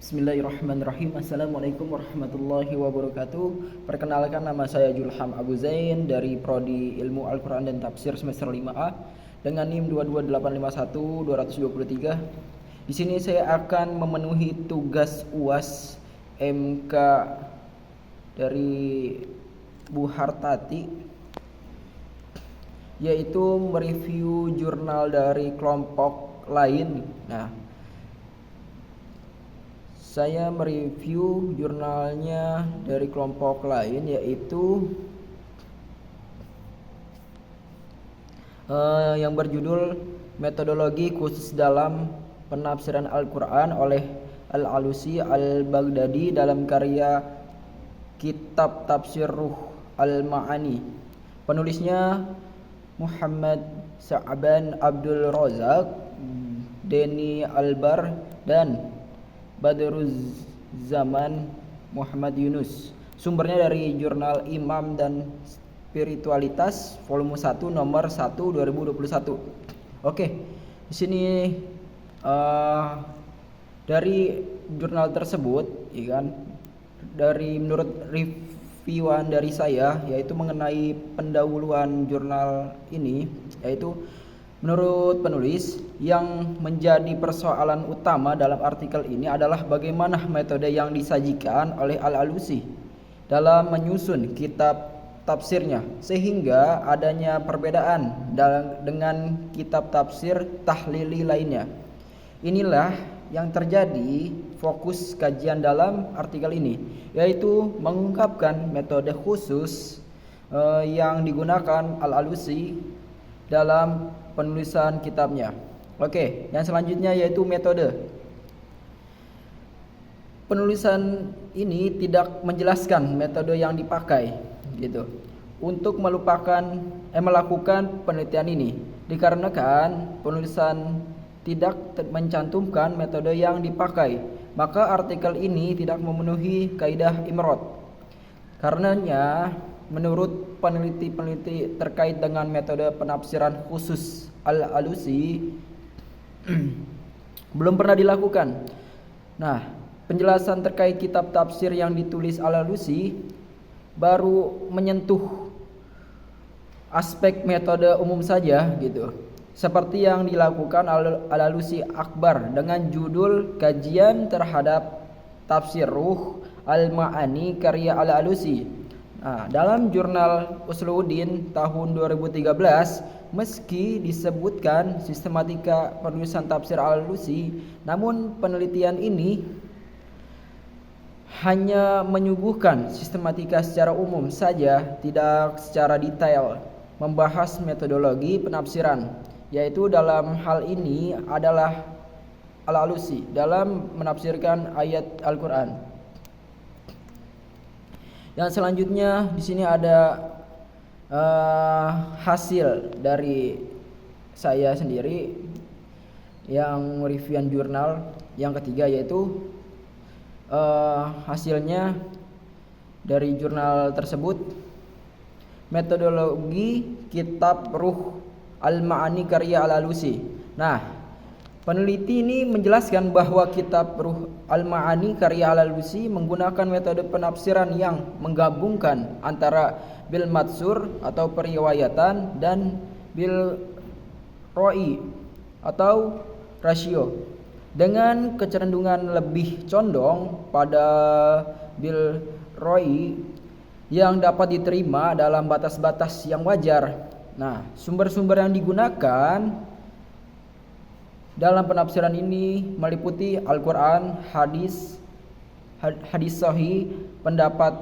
Bismillahirrahmanirrahim. Assalamualaikum warahmatullahi wabarakatuh. Perkenalkan, nama saya Julham Abu Zain dari Prodi Ilmu Al-Quran dan Tafsir semester 5A dengan NIM 22851-223. Di sini saya akan memenuhi tugas UAS MK dari Bu Hartati, yaitu mereview jurnal dari kelompok lain. Saya mereview jurnalnya dari kelompok lain, yaitu yang berjudul Metodologi Khusus dalam Penafsiran Al-Quran oleh Al-Alusi Al-Baghdadi dalam karya Kitab Tafsir Ruh Al-Ma'ani. Penulisnya Muhammad Sa'ban Abdul Razak, Denny Albar, dan Badruzzaman Muhammad Yunus. Sumbernya dari Jurnal Imam dan Spiritualitas volume 1 nomor 1 2021. Oke, di sini dari jurnal tersebut, ya kan, dari menurut reviewan dari saya, yaitu mengenai pendahuluan jurnal ini, yaitu menurut penulis, yang menjadi persoalan utama dalam artikel ini adalah bagaimana metode yang disajikan oleh Al-Alusi dalam menyusun kitab tafsirnya, sehingga adanya perbedaan dengan kitab tafsir tahlili lainnya. Inilah yang terjadi fokus kajian dalam artikel ini, yaitu mengungkapkan metode khusus yang digunakan Al-Alusi dalam penulisan kitabnya. Oke, yang selanjutnya yaitu metode. Penulisan ini tidak menjelaskan metode yang dipakai gitu untuk melakukan penelitian ini, dikarenakan penulisan tidak mencantumkan metode yang dipakai, maka artikel ini tidak memenuhi kaidah imrod. Karenanya, menurut peneliti terkait dengan metode penafsiran khusus Al-Alusi belum pernah dilakukan. Penjelasan terkait kitab tafsir yang ditulis Al-Alusi baru menyentuh aspek metode umum saja gitu. Seperti yang dilakukan Al-Alusi Akbar dengan judul Kajian Terhadap Tafsir Ruh Al-Ma'ani karya Al-Alusi. Dalam jurnal Usuluddin tahun 2013, meski disebutkan sistematika penulisan tafsir Al-Alusi, namun penelitian ini hanya menyuguhkan sistematika secara umum saja, tidak secara detail membahas metodologi penafsiran, yaitu dalam hal ini adalah Al-Alusi dalam menafsirkan ayat Al-Quran. Yang selanjutnya di sini ada hasil dari saya sendiri yang reviewan jurnal yang ketiga, yaitu hasilnya dari jurnal tersebut, metodologi kitab Ruh Al-Ma'ani karya Al-Alusi. Peneliti ini menjelaskan bahwa kitab Ruh Al-Ma'ani karya Al-Alusi menggunakan metode penafsiran yang menggabungkan antara bil matsur atau periwayatan dan bil roi atau rasio, dengan kecenderungan lebih condong pada bil roi yang dapat diterima dalam batas-batas yang wajar. Sumber-sumber yang digunakan dalam penafsiran ini meliputi Al-Quran, hadis sahih, pendapat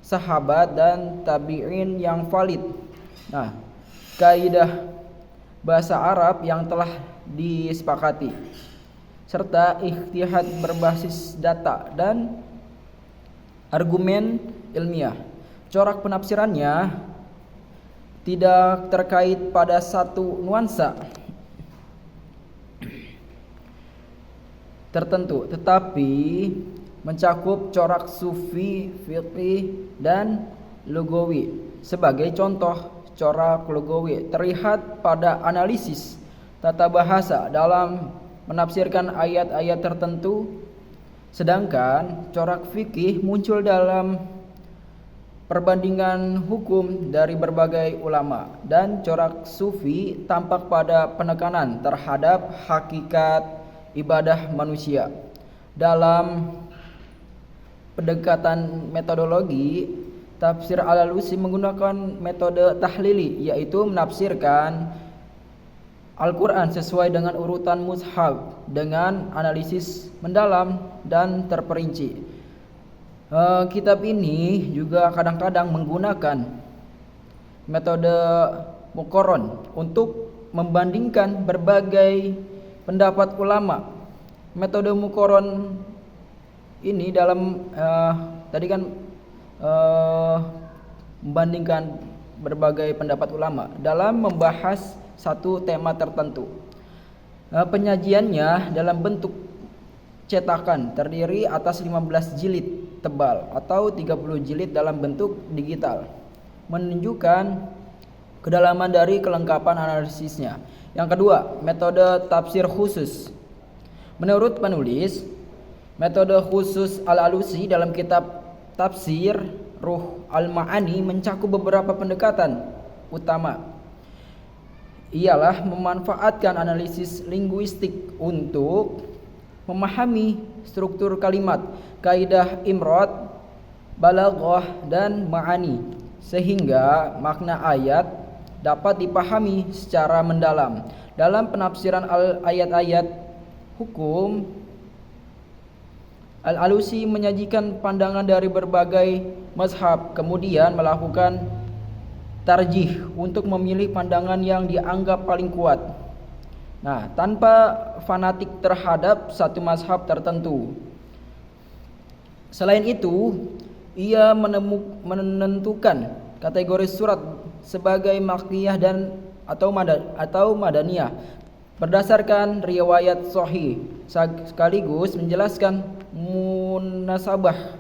sahabat dan tabi'in yang valid, kaidah bahasa Arab yang telah disepakati, serta ijtihad berbasis data dan argumen ilmiah. Corak penafsirannya tidak terkait pada satu nuansa tertentu, tetapi mencakup corak sufi, fiqih, dan lugawi. Sebagai contoh, corak lugawi terlihat pada analisis tata bahasa dalam menafsirkan ayat-ayat tertentu Sedangkan corak fikih muncul dalam perbandingan hukum dari berbagai ulama, dan corak sufi tampak pada penekanan terhadap hakikat ibadah manusia. Dalam pendekatan metodologi, tafsir Al-Alusi menggunakan metode tahlili, yaitu menafsirkan Al-Quran sesuai dengan urutan mushaf dengan analisis mendalam dan terperinci. Kitab ini juga kadang-kadang menggunakan metode muqaron untuk membandingkan berbagai pendapat ulama. Metode muqaron ini dalam tadi kan membandingkan berbagai pendapat ulama dalam membahas satu tema tertentu. Penyajiannya dalam bentuk cetakan terdiri atas 15 jilid tebal atau 30 jilid dalam bentuk digital, menunjukkan kedalaman dari kelengkapan analisisnya. Yang kedua, metode tafsir khusus. Menurut penulis, metode khusus Al-Alusi dalam kitab Tafsir Ruh Al-Ma'ani mencakup beberapa pendekatan utama. Ialah memanfaatkan analisis linguistik untuk memahami struktur kalimat, kaidah imrod, balaghah, dan ma'ani, sehingga makna ayat dapat dipahami secara mendalam. Dalam penafsiran ayat-ayat hukum, Al-Alusi menyajikan pandangan dari berbagai mazhab, kemudian melakukan tarjih untuk memilih pandangan yang dianggap paling kuat. Nah, tanpa fanatik terhadap satu mazhab tertentu. Selain itu, ia menentukan kategori surat sebagai makkiyah dan atau madaniyah berdasarkan riwayat sahih, sekaligus menjelaskan munasabah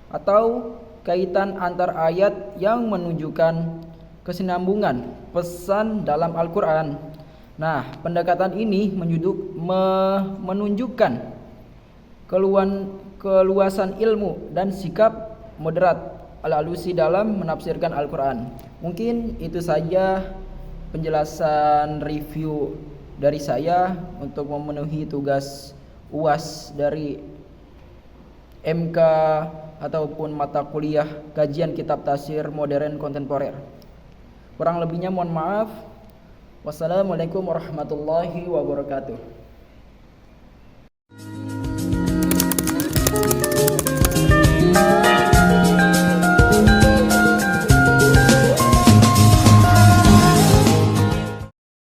atau kaitan antar ayat yang menunjukkan kesinambungan pesan dalam Al-Quran. Nah, pendekatan ini menunjukkan keluasan ilmu dan sikap moderat Al-Alusi dalam menafsirkan Al-Quran. Mungkin itu saja penjelasan review dari saya untuk memenuhi tugas UAS dari MK ataupun mata kuliah kajian kitab tafsir modern kontemporer. Kurang lebihnya mohon maaf. Wassalamualaikum warahmatullahi wabarakatuh.